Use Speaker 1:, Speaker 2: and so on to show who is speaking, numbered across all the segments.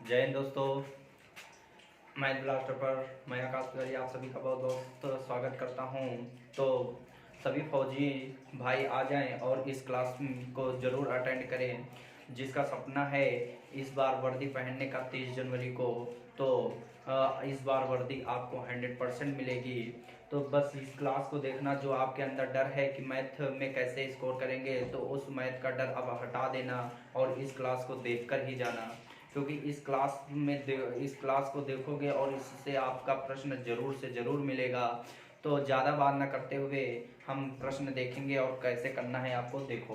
Speaker 1: जय हिंद दोस्तों। मैं ब्लास्टर पर मैं आकाश तिवारी आप सभी का बहुत बहुत स्वागत करता हूं। तो सभी फौजी भाई आ जाएं और इस क्लास को ज़रूर अटेंड करें। जिसका सपना है इस बार वर्दी पहनने का 30 जनवरी को, तो इस बार वर्दी आपको 100% मिलेगी। तो बस इस क्लास को देखना। जो आपके अंदर डर है कि मैथ में कैसे स्कोर करेंगे, तो उस मैथ का डर अब हटा देना और इस क्लास को देखकर ही जाना, क्योंकि इस क्लास को देखोगे और इससे आपका प्रश्न ज़रूर से ज़रूर मिलेगा। तो ज़्यादा बात न करते हुए हम प्रश्न देखेंगे और कैसे करना है आपको देखो।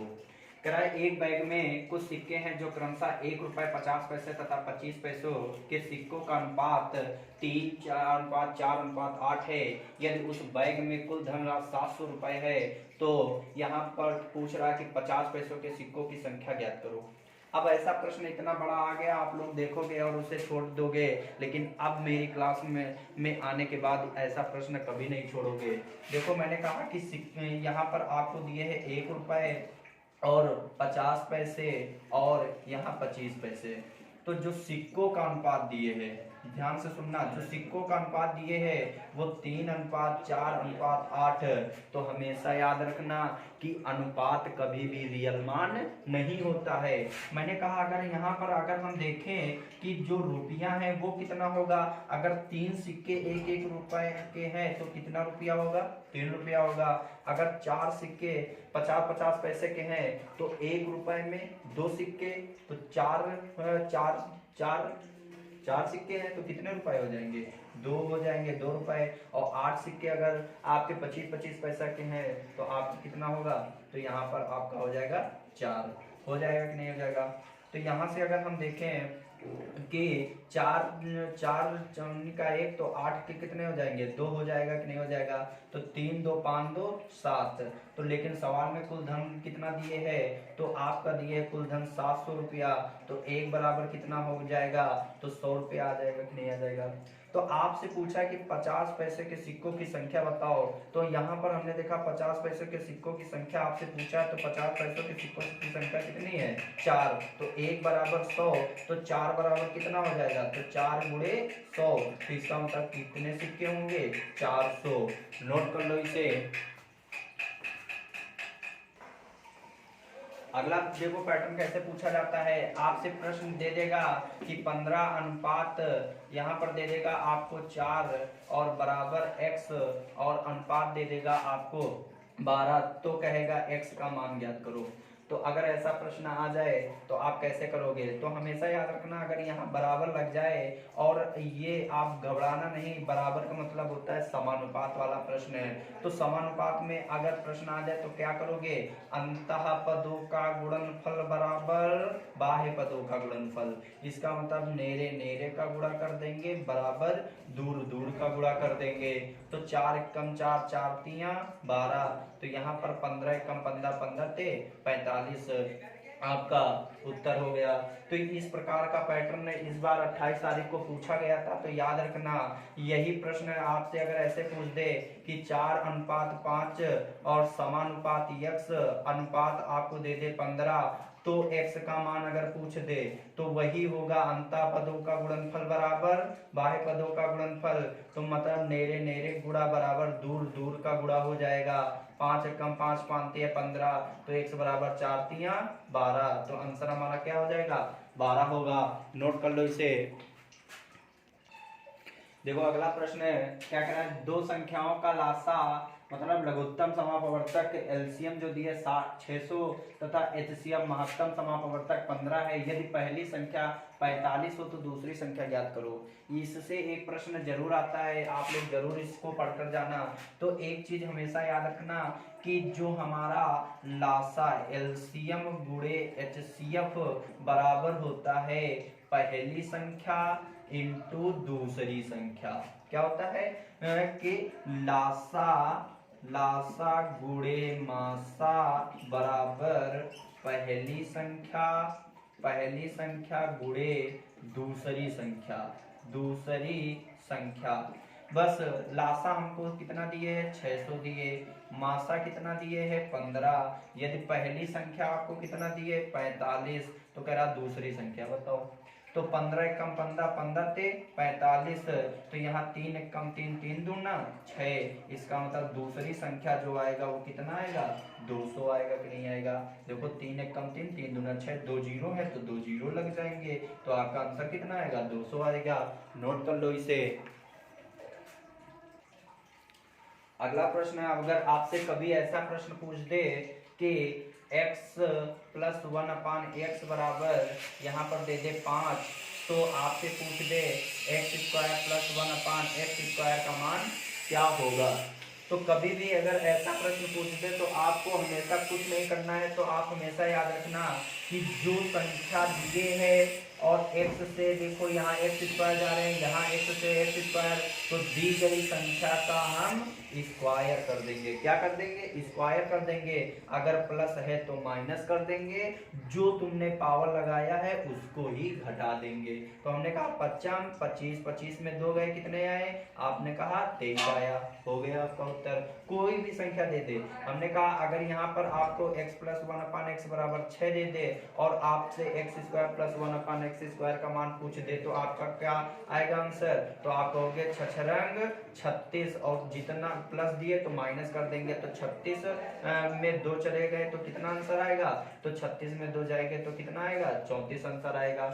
Speaker 1: कह रहा है एक बैग में कुछ सिक्के हैं जो क्रमशः 1 रुपये 50 पैसे तथा 25 पैसों के सिक्कों का अनुपात 3, 4 अनुपात 4 अनुपात 8 है। यदि उस बैग में कुल धनराशि 700 रुपये है, तो यहाँ पर पूछ रहा है कि 50 पैसों के सिक्कों की संख्या ज्ञात करो। अब ऐसा प्रश्न इतना बड़ा आ गया, आप लोग देखोगे और उसे छोड़ दोगे, लेकिन अब मेरी क्लास में आने के बाद ऐसा प्रश्न कभी नहीं छोड़ोगे। देखो मैंने कहा कि यहाँ पर आपको दिए हैं 1 रुपये और 50 पैसे और यहाँ 25 पैसे। तो जो सिक्कों का अनुपात दिए हैं, ध्यान से सुनना, जो सिक्कों का अनुपात दिए हैं वो 3:4:8। तो हमेशा याद रखना कि अनुपात कभी भी रियल मान नहीं होता है। मैंने कहा अगर यहाँ पर अगर हम देखें कि जो रुपया है वो कितना होगा, अगर 3 सिक्के 1-1 रुपए के हैं तो कितना रुपया होगा, 3 रुपया होगा। अगर 4 सिक्के 50-50 पैसे के हैं तो 1 रुपए में 2 सिक्के, तो 4 सिक्के हैं तो कितने रुपए हो जाएंगे, 2 हो जाएंगे, 2 रुपए। और 8 सिक्के अगर आपके 25-25 पैसा के हैं तो आप कितना होगा, तो यहाँ पर आपका हो जाएगा 4। हो जाएगा कि नहीं हो जाएगा। तो यहाँ से अगर हम देखें कि 4 चौनी का 1 तो 8 के कितने हो जाएंगे, 2 हो जाएगा कि नहीं हो जाएगा। तो 3 2 5 2 7। तो लेकिन सवाल में कुल धन कितना दिए है, तो आपका दिए कुल धन 700 रुपया। तो 1 बराबर कितना हो जाएगा, तो 100 रुपया आ जाएगा कि नहीं आ जाएगा। तो आपसे पूछा कि 50 पैसे के सिक्कों की संख्या बताओ। तो यहाँ पर हमने देखा 50 पैसे के सिक्कों की संख्या आपसे पूछा, तो 50 पैसों के सिक्कों की संख्या कितनी है, 4। तो 1 बराबर 100, तो 4 बराबर कितना हो जाएगा, तो 4 गुणे 100। तो इसका मतलब कितने सिक्के होंगे, 400। नोट कर लो इसे। अगला देखो पैटर्न कैसे पूछा जाता है। आपसे प्रश्न दे देगा कि 15 अनुपात, यहाँ पर दे देगा आपको 4 और बराबर x, और अनुपात दे देगा आपको 12। तो कहेगा x का मान ज्ञात करो। तो अगर ऐसा प्रश्न आ जाए तो आप कैसे करोगे, तो हमेशा याद रखना अगर यहाँ बराबर लग जाए, और ये आप घबराना नहीं, बराबर का मतलब होता है समानुपात वाला प्रश्न है। तो समानुपात में अगर प्रश्न आ जाए तो क्या करोगे, अंतः पदों का गुणनफल बराबर बाह्य पदों का गुणनफल। इसका मतलब नेरे नेरे का गुणा कर देंगे बराबर दूर दूर का गुणा कर देंगे। तो 4 एकम 4, 4 तियां 12। तो यहाँ पर 15 एकम 15, 15 ते 45 आपका उत्तर हो गया। तो इस प्रकार का पैटर्न इस बार 28 तारीख को पूछा गया था। तो याद रखना यही प्रश्न आपसे अगर ऐसे पूछ दे कि 4:5 और समानुपात x अनुपात आपको दे दे 15, तो x का मान अगर पूछ दे तो वही होगा अंतः पदों का गुणनफल बराबर बाह्य पदों का गुणनफल। तो मतलब नेरे नेरे गुणा बराबर दूर दूर का गुणा हो जाएगा। 5 एकम 5, 5 तिया 15, तो x बराबर 4 तिया 12। तो आंसर हमारा क्या हो जाएगा, 12 होगा। नोट कर लो इसे। देखो अगला प्रश्न है, क्या कह रहा है, दो संख्याओं का लासा मतलब लघुत्तम समापवर्तक एलसीएम जो दिए 600 तथा एचसीएम महत्तम समापवर्तक 15 है। यदि पहली संख्या 45 हो तो दूसरी संख्या ज्ञात करो। इससे एक प्रश्न जरूर आता है, आप लोग जरूर इसको पढ़कर जाना। तो एक चीज हमेशा याद रखना कि जो हमारा लासा एलसीएम गुणे एचसीएफ बराबर होता है पहली संख्या इंटू दूसरी संख्या। क्या होता है कि लासा गुणे मासा बराबर पहली संख्या गुणे दूसरी संख्या। बस लासा हमको कितना दिए है, 600 दिए, मासा कितना दिए है 15। यदि पहली संख्या आपको कितना दिए 45, तो कह रहा दूसरी संख्या बताओ। तो 15 एकम 15, 15 ते 45, तो यहाँ 3 एकम 3, 3 दूना 6। इसका मतलब दूसरी संख्या जो आएगा वो कितना आएगा, 200 आएगा कि नहीं आएगा। देखो 3 एकम 3, 3 दूना 6, 2 जीरो है तो 2 जीरो लग जाएंगे, तो आपका आंसर कितना आएगा, 200 आएगा। नोट कर लो इसे। अगला प्रश्न है, अगर आपसे कभी ऐसा प्रश्न पूछ दे कि x प्लस 1/x बराबर यहाँ पर दे दे 5, तो आपसे पूछ दे x square plus 1/x square का मान क्या होगा। तो कभी भी अगर ऐसा प्रश्न पूछ दे तो आपको हमेशा कुछ नहीं करना है, तो आप हमेशा याद रखना कि जो संख्या दिए है और x से देखो यहाँ x स्क्वायर जा रहे हैं, यहाँ x से x स्क्वायर, तो दी गई संख्या का हम स्क्वायर कर देंगे। क्या कर देंगे, स्क्वायर कर देंगे। अगर प्लस है तो माइनस कर देंगे, जो तुमने पावर लगाया है उसको ही घटा देंगे। तो हमने कहा 55, 25, 25 में 2 गए, कितने आए, आपने कहा 23 आया, हो गया आपका उत्तर। कोई भी संख्या दे दे, हमने कहा अगर यहाँ पर आपको x प्लस 1/x बराबर 6 दे दे और आपसे x square plus 1/x square का मान पूछ दे, तो आपका क्या आएगा आंसर, तो आप कहोगे 6 रंग 36, और जितना प्लस दिए तो माइनस कर देंगे, तो 36 में 2 चले गए तो कितना आंसर आएगा, तो 36 में 2 जाएंगे तो कितना आएगा, 34 आंसर आएगा।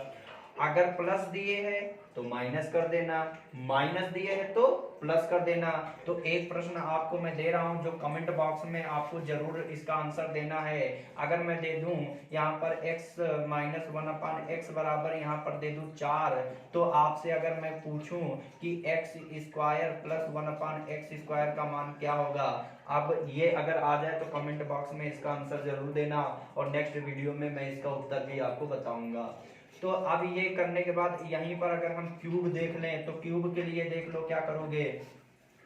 Speaker 1: अगर प्लस दिए है तो माइनस कर देना, माइनस दिए है तो प्लस कर देना। तो एक प्रश्न आपको मैं दे रहा हूं जो कमेंट बॉक्स में आपको जरूर इसका आंसर देना है। अगर मैं दे दूं यहाँ पर x माइनस 1/x बराबर यहाँ पर दे दूं 4, तो आपसे अगर मैं पूछूं कि x square plus 1/x square का मान क्या होगा, अब ये अगर आ जाए तो कमेंट बॉक्स में इसका आंसर जरूर देना, और नेक्स्ट वीडियो में मैं इसका उत्तर भी आपको बताऊंगा। तो अब ये करने के बाद यहीं पर अगर हम क्यूब देख लें, तो क्यूब के लिए देख लो क्या करोगे।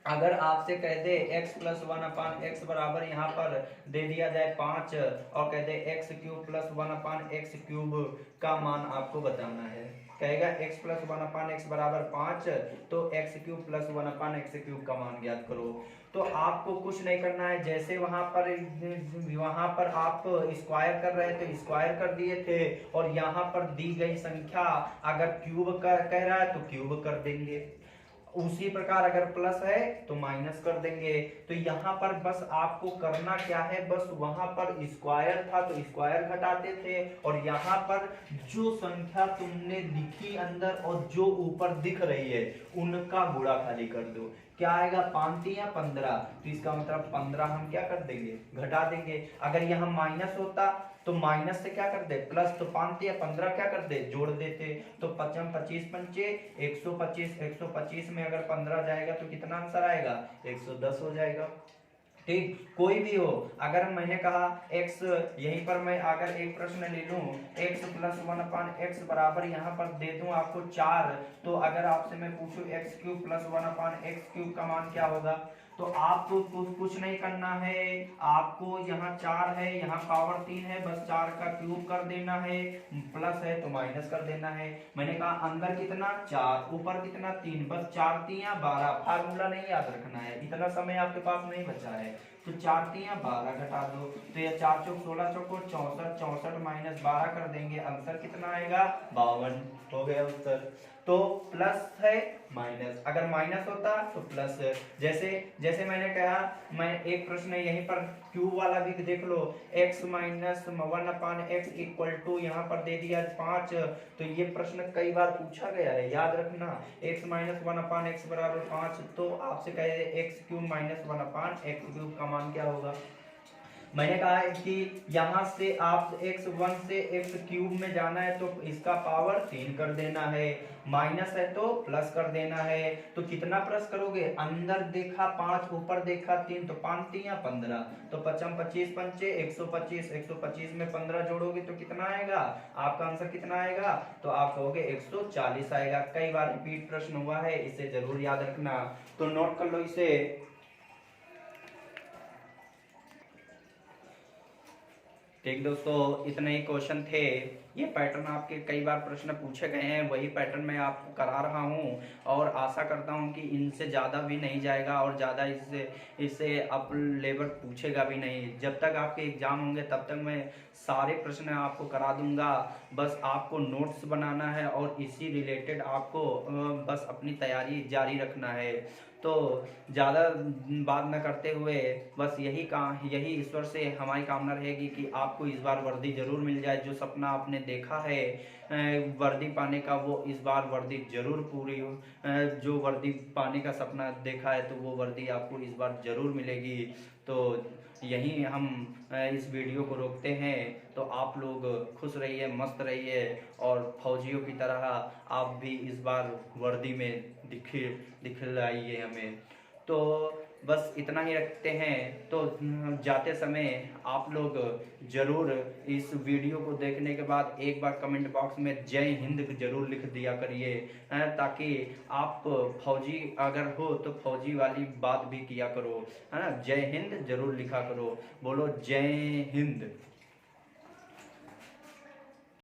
Speaker 1: अगर आपसे कह दे x प्लस 1/x बराबर यहाँ पर दे दिया जाए 5, और कह दे x cube plus 1/x cube का मान आपको बताना है, कहेगा x प्लस 1/x बराबर 5, तो x cube plus 1/x cube का मान ज्ञात करो। तो आपको कुछ नहीं करना है, जैसे वहां पर आप स्क्वायर कर रहे थे स्क्वायर कर दिए थे, और यहाँ पर दी गई संख्या अगर क्यूब कह रहा है तो क्यूब कर देंगे। उसी प्रकार अगर प्लस है तो माइनस कर देंगे। तो यहाँ पर बस आपको करना क्या है, बस वहां पर स्क्वायर था तो स्क्वायर घटाते थे, और यहाँ पर जो संख्या तुमने लिखी अंदर और जो ऊपर दिख रही है उनका गुणा खाली कर दो। क्या आएगा, 5 या 15, तो इसका मतलब 15 हम क्या कर देंगे, घटा देंगे। अगर यहाँ माइनस होता तो माइनस से क्या कर दे प्लस, तो 5 या 15 क्या कर दे, जोड़ देते। तो 55 25 पंचे 125, 125 में अगर 15 जाएगा तो कितना आंसर आएगा, 110 हो जाएगा। ठीक, कोई भी हो। अगर मैंने कहा x, यहीं पर मैं अगर एक प्रश्न ले लूं x प्लस 1/x बराबर यहाँ पर दे दूं आपको 4, तो अगर आपसे मैं पूछूं x cube plus 1/x cube का मान क्या होगा, तो आपको कुछ नहीं करना है। आपको यहाँ 4 है, यहाँ पावर 3 है, बस 4 का क्यूब कर देना है, प्लस है तो माइनस कर देना है। मैंने कहा अंदर कितना 4, ऊपर कितना 3, बस 4 3 12, फार्मूला नहीं याद रखना है, इतना समय आपके पास नहीं बचा है। तो 4 3 12 घटा दो, तो ये 4 चौक 16 चौक 64, 64 माइनस 12 कर देंगे, आंसर कितना आएगा 52, हो गया उत्तर। तो प्लस है माइनस, अगर माइनस होता तो प्लस। जैसे जैसे मैंने कहा, मैं एक प्रश्न यहीं पर क्यूब वाला भी देख लो, x minus 1/x equal to यहाँ पर दे दिया 5, तो ये प्रश्न कई बार पूछा गया है, याद रखना। x माइनस 1/x बराबर 5, तो आपसे कहे x cube minus 1/x cube का मान क्या होगा। मैंने कहा है कि यहाँ से आप x1 से x क्यूब में जाना है तो इसका पावर 3 कर देना है, माइनस है तो प्लस कर देना है। तो कितना प्लस करोगे, अंदर देखा 5, ऊपर देखा 3, तो 5 3 या 15, तो 55 25 पंचे 125, 125 में 15 जोड़ोगे तो कितना आएगा, आपका आंसर कितना आएगा, तो आप कहोगे 140 आएगा। कई बार रिपीट प्रश्न हुआ है, इसे जरूर याद रखना। तो नोट कर लो इसे। ठीक दोस्तों, इतने ही क्वेश्चन थे। ये पैटर्न आपके कई बार प्रश्न पूछे गए हैं, वही पैटर्न मैं आपको करा रहा हूँ और आशा करता हूँ कि इनसे ज़्यादा भी नहीं जाएगा और ज़्यादा इससे अप लेवल पूछेगा भी नहीं। जब तक आपके एग्ज़ाम होंगे तब तक मैं सारे प्रश्न आपको करा दूंगा। बस आपको नोट्स बनाना है और इसी रिलेटेड आपको बस अपनी तैयारी जारी रखना है। तो ज़्यादा बात न करते हुए बस यही ईश्वर से हमारी कामना रहेगी कि आपको इस बार वर्दी जरूर मिल जाए। जो सपना आपने देखा है वर्दी पाने का, वो इस बार वर्दी जरूर पूरी हो। जो वर्दी पाने का सपना देखा है तो वो वर्दी आपको इस बार जरूर मिलेगी। तो यहीं हम इस वीडियो को रोकते हैं। तो आप लोग खुश रहिए, मस्त रहिए और फौजियों की तरह आप भी इस बार वर्दी में दिखलाइए हमें। तो बस इतना ही रखते हैं। तो जाते समय आप लोग ज़रूर इस वीडियो को देखने के बाद एक बार कमेंट बॉक्स में जय हिंद जरूर लिख दिया करिए, ताकि आप फौजी अगर हो तो फौजी वाली बात भी किया करो, है ना। जय हिंद जरूर लिखा करो। बोलो जय हिंद।